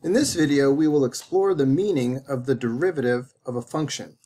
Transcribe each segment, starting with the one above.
In this video, we will explore the meaning of the derivative of a function.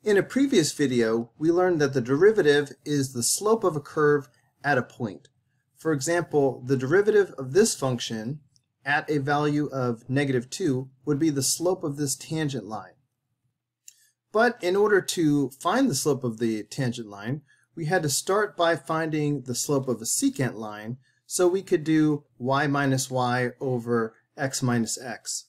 In a previous video, we learned that the derivative is the slope of a curve at a point. For example, the derivative of this function at a value of -2 would be the slope of this tangent line. But in order to find the slope of the tangent line, we had to start by finding the slope of a secant line, so we could do y minus y over x minus x.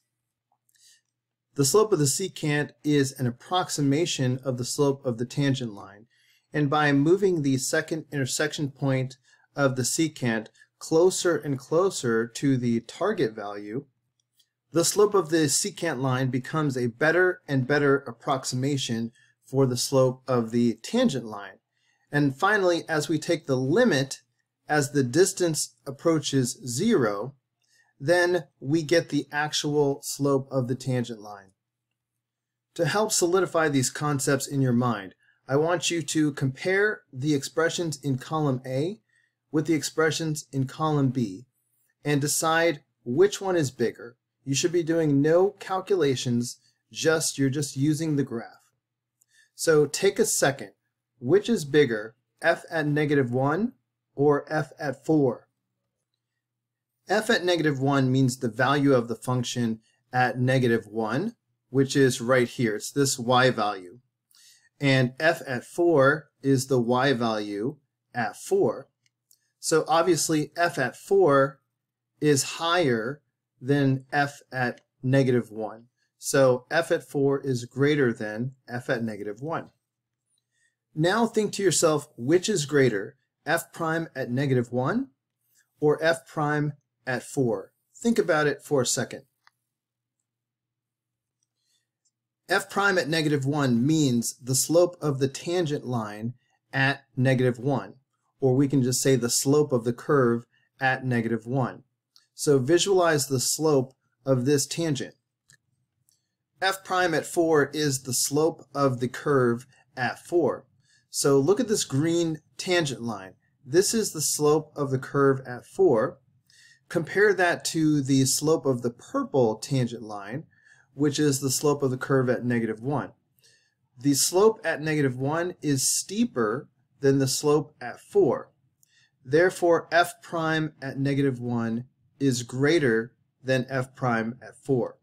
The slope of the secant is an approximation of the slope of the tangent line, and by moving the second intersection point of the secant closer and closer to the target value, the slope of the secant line becomes a better and better approximation for the slope of the tangent line. And finally, as we take the limit as the distance approaches 0, then we get the actual slope of the tangent line. To help solidify these concepts in your mind, I want you to compare the expressions in column A with the expressions in column B and decide which one is bigger. You should be doing no calculations, you're just using the graph. So take a second. Which is bigger, f at -1 or f at 4? F at -1 means the value of the function at -1, which is right here. It's this y value. And f at 4 is the y value at 4. So obviously f at 4 is higher than f at -1. So f at 4 is greater than f at -1. Now think to yourself, which is greater, f prime at -1 or f prime at 4? Think about it for a second. F prime at -1 means the slope of the tangent line at -1, or we can just say the slope of the curve at -1. So visualize the slope of this tangent. F prime at 4 is the slope of the curve at 4. So look at this green tangent line. This is the slope of the curve at 4. Compare that to the slope of the purple tangent line, which is the slope of the curve at -1. The slope at -1 is steeper than the slope at 4. Therefore, f prime at -1 is greater than f prime at 4.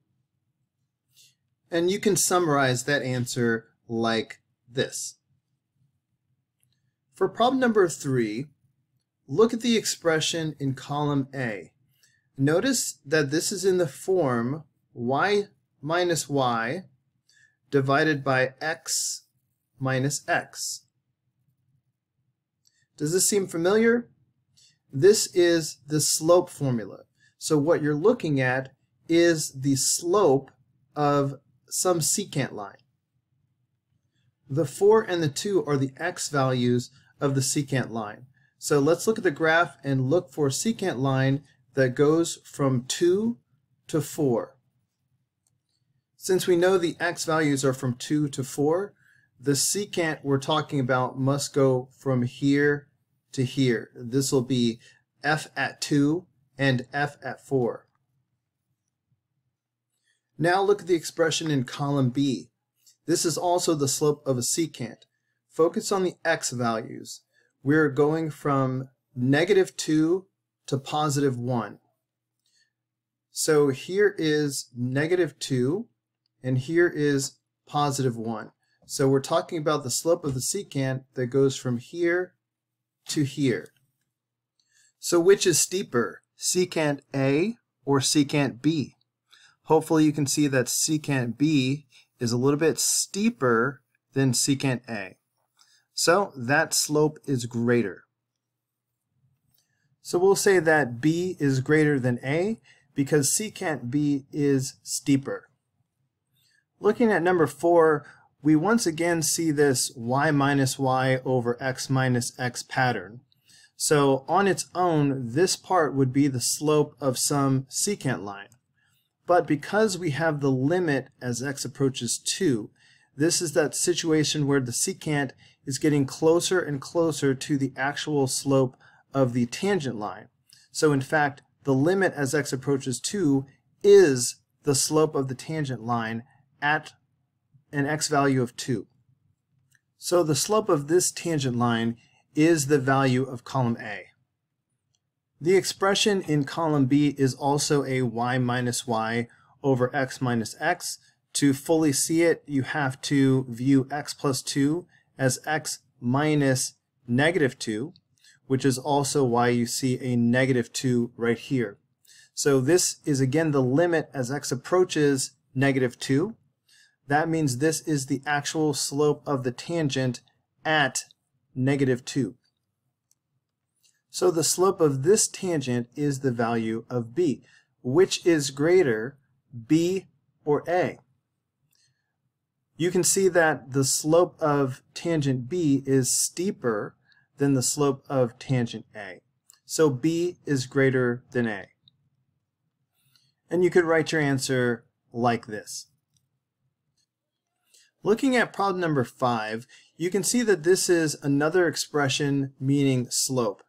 And you can summarize that answer like this. For problem number 3, look at the expression in column A. Notice that this is in the form y minus y divided by x minus x. Does this seem familiar? This is the slope formula. So what you're looking at is the slope of some secant line. The 4 and the 2 are the x values of the secant line. So let's look at the graph and look for a secant line that goes from 2 to 4. Since we know the x values are from 2 to 4, the secant we're talking about must go from here to here. This will be f at 2 and f at 4. Now look at the expression in column B. This is also the slope of a secant. Focus on the x values. We're going from -2 to +1. So here is -2 and here is +1. So we're talking about the slope of the secant that goes from here to here. So which is steeper, secant A or secant B? Hopefully you can see that secant B is a little bit steeper than secant A. So that slope is greater. So we'll say that B is greater than A because secant B is steeper. Looking at number 4, we once again see this y minus y over x minus x pattern. So on its own, this part would be the slope of some secant line. But because we have the limit as x approaches 2, this is that situation where the secant is getting closer and closer to the actual slope of the tangent line. So in fact, the limit as x approaches 2 is the slope of the tangent line at an x value of 2. So the slope of this tangent line is the value of column A. The expression in column B is also a y minus y over x minus x. To fully see it, you have to view x plus 2 as x minus negative 2, which is also why you see a negative 2 right here. So this is again the limit as x approaches negative 2. That means this is the actual slope of the tangent at negative 2. So the slope of this tangent is the value of b. Which is greater, b or a? You can see that the slope of tangent b is steeper than the slope of tangent a. So b is greater than a. And you could write your answer like this. Looking at problem number 5, you can see that this is another expression meaning slope.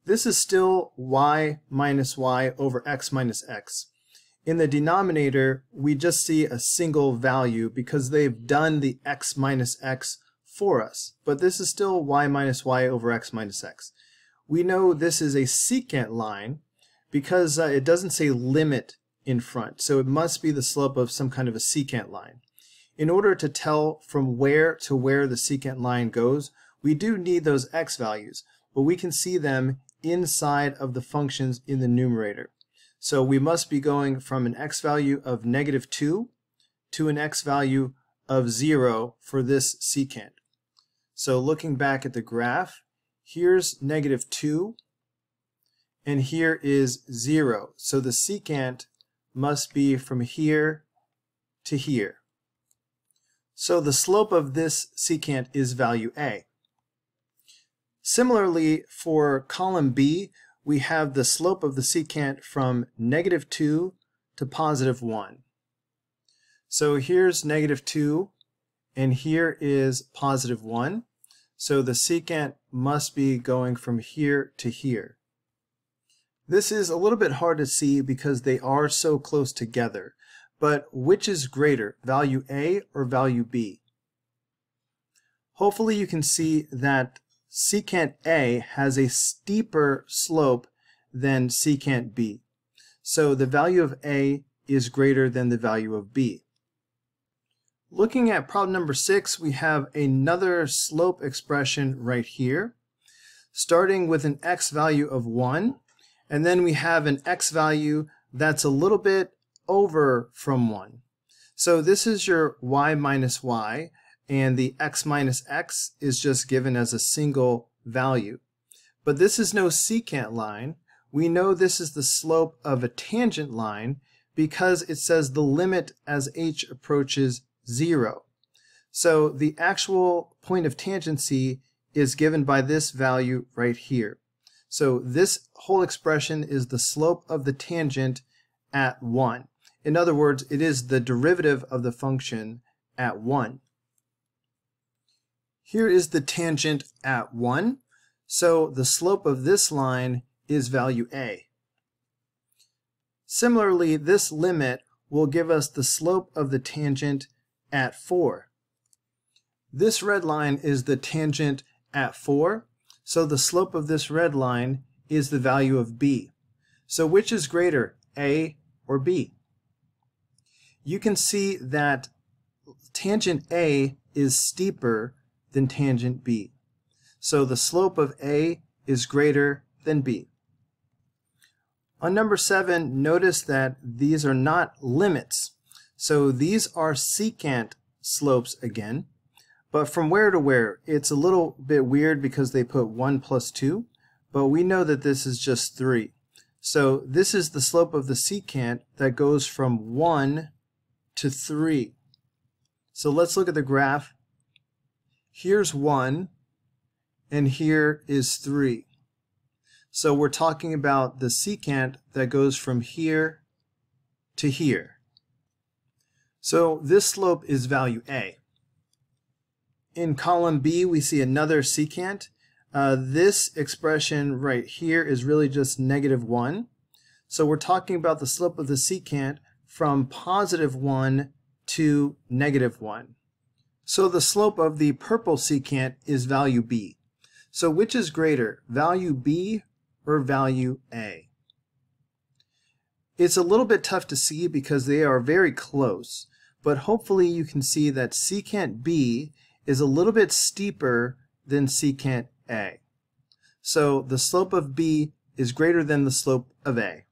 This is still y minus y over x minus x. In the denominator, we just see a single value because they've done the x minus x for us. But this is still y minus y over x minus x. We know this is a secant line because it doesn't say limit in front. So it must be the slope of some kind of a secant line. In order to tell from where to where the secant line goes, we do need those x values, but we can see them inside of the functions in the numerator. So we must be going from an x value of negative 2 to an x value of 0 for this secant. So looking back at the graph, here's negative 2 and here is 0. So the secant must be from here to here. So the slope of this secant is value a. Similarly, for column B, we have the slope of the secant from negative 2 to positive 1. So here's negative 2, and here is positive 1. So the secant must be going from here to here. This is a little bit hard to see because they are so close together. But which is greater, value A or value B? Hopefully you can see that secant A has a steeper slope than secant B. So the value of A is greater than the value of B. Looking at problem number 6, we have another slope expression right here, starting with an x value of 1, and then we have an x value that's a little bit over from 1. So this is your y minus y, and the x minus x is just given as a single value. But this is no secant line. We know this is the slope of a tangent line because it says the limit as h approaches 0. So the actual point of tangency is given by this value right here. So this whole expression is the slope of the tangent at 1. In other words, it is the derivative of the function at 1. Here is the tangent at 1. So the slope of this line is value a. Similarly, this limit will give us the slope of the tangent at 4. This red line is the tangent at 4. So the slope of this red line is the value of b. So which is greater, a or b? You can see that tangent A is steeper than tangent B. So the slope of A is greater than B. On number 7, notice that these are not limits. So these are secant slopes again. But from where to where? It's a little bit weird because they put 1 plus 2. But we know that this is just 3. So this is the slope of the secant that goes from 1 to 3. So let's look at the graph. Here's 1 and here is 3. So we're talking about the secant that goes from here to here. So this slope is value A. In column B we see another secant. This expression right here is really just -1. So we're talking about the slope of the secant from +1 to -1. So the slope of the purple secant is value b. So which is greater, value b or value a? It's a little bit tough to see because they are very close, but hopefully you can see that secant b is a little bit steeper than secant a. So the slope of b is greater than the slope of a.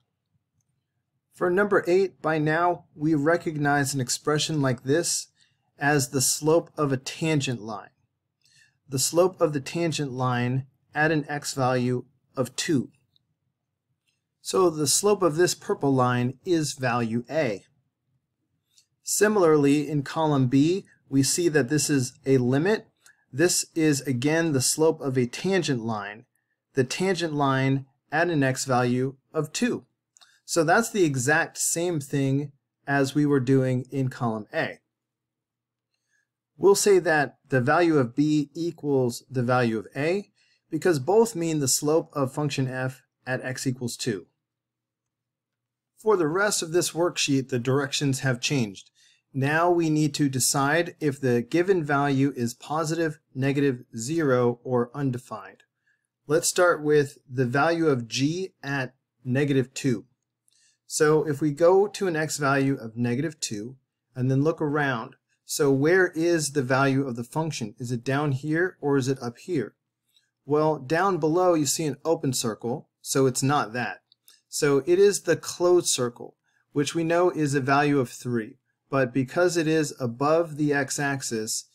For number 8, by now we recognize an expression like this as the slope of a tangent line. The slope of the tangent line at an x value of 2. So the slope of this purple line is value a. Similarly, in column B, we see that this is a limit. This is again the slope of a tangent line. The tangent line at an x value of 2. So that's the exact same thing as we were doing in column A. We'll say that the value of b equals the value of a because both mean the slope of function f at x equals 2. For the rest of this worksheet, the directions have changed. Now we need to decide if the given value is positive, negative, 0, or undefined. Let's start with the value of g at -2. So if we go to an x value of -2 and then look around, so where is the value of the function? Is it down here or is it up here? Well, down below you see an open circle, so it's not that. So it is the closed circle, which we know is a value of 3. But because it is above the x-axis,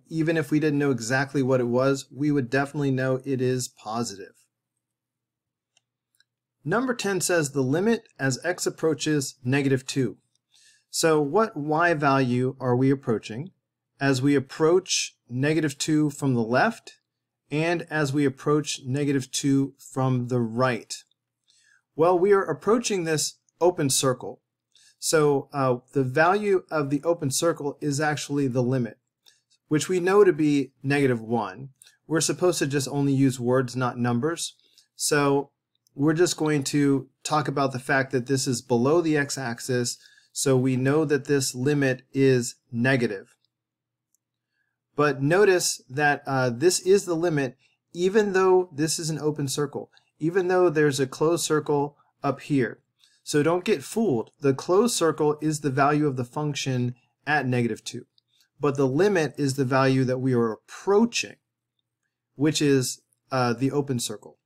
even if we didn't know exactly what it was, we would definitely know it is positive. Number 10 says the limit as x approaches -2. So what y value are we approaching as we approach -2 from the left and as we approach -2 from the right? Well, we are approaching this open circle. So the value of the open circle is actually the limit, which we know to be -1. We're supposed to just only use words, not numbers. So we're just going to talk about the fact that this is below the x-axis, so we know that this limit is negative. But notice that this is the limit even though this is an open circle, even though there's a closed circle up here. So don't get fooled. The closed circle is the value of the function at -2. But the limit is the value that we are approaching, which is the open circle.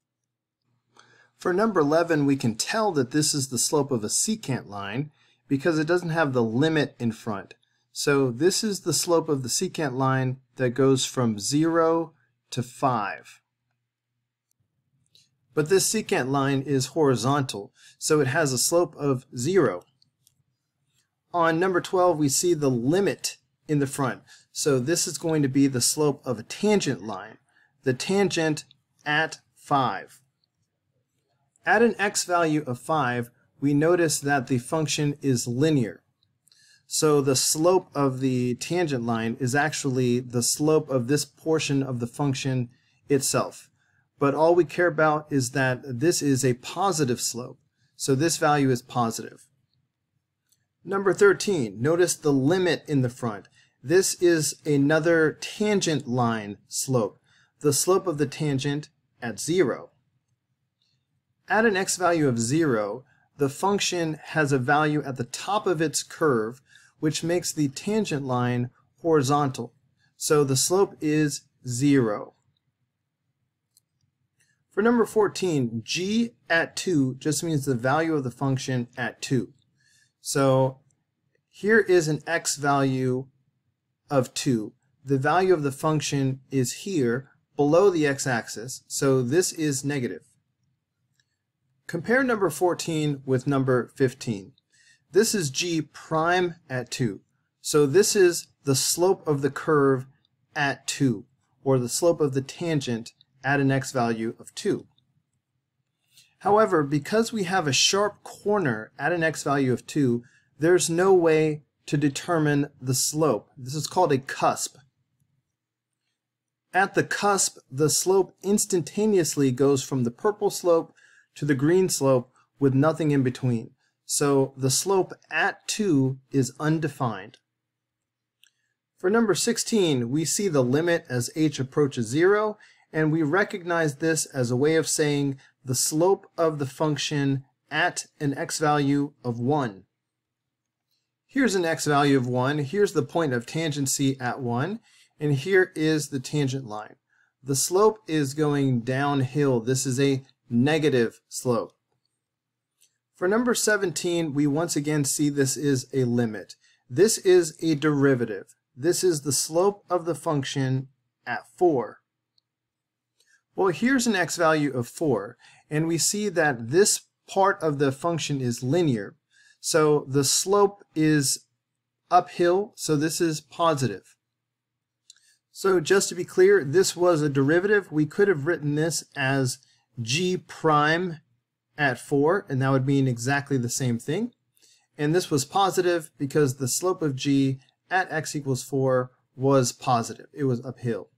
For number 11, we can tell that this is the slope of a secant line because it doesn't have the limit in front. So this is the slope of the secant line that goes from 0 to 5. But this secant line is horizontal, so it has a slope of 0. On number 12, we see the limit in the front. So this is going to be the slope of a tangent line, the tangent at 5. At an x value of 5, we notice that the function is linear. So the slope of the tangent line is actually the slope of this portion of the function itself. But all we care about is that this is a positive slope. So this value is positive. Number 13, notice the limit in the front. This is another tangent line slope, the slope of the tangent at 0. At an x value of 0, the function has a value at the top of its curve, which makes the tangent line horizontal. So the slope is 0. For number 14, g at 2 just means the value of the function at 2. So here is an x value of 2. The value of the function is here below the x-axis, so this is negative. Compare number 14 with number 15. This is g prime at 2. So this is the slope of the curve at 2, or the slope of the tangent at an x value of 2. However, because we have a sharp corner at an x value of 2, there's no way to determine the slope. This is called a cusp. At the cusp, the slope instantaneously goes from the purple slope to the green slope with nothing in between. so the slope at 2 is undefined. For number 16, we see the limit as h approaches 0, and we recognize this as a way of saying the slope of the function at an x value of 1. Here's an x value of 1, here's the point of tangency at 1, and here is the tangent line. The slope is going downhill. This is a negative slope. For number 17, we once again see this is a limit. This is a derivative. This is the slope of the function at 4. Well, here's an x value of 4, and we see that this part of the function is linear. So the slope is uphill, so this is positive. So just to be clear, this was a derivative. We could have written this as g prime at 4, and that would mean exactly the same thing. And this was positive because the slope of g at x equals 4 was positive. It was uphill.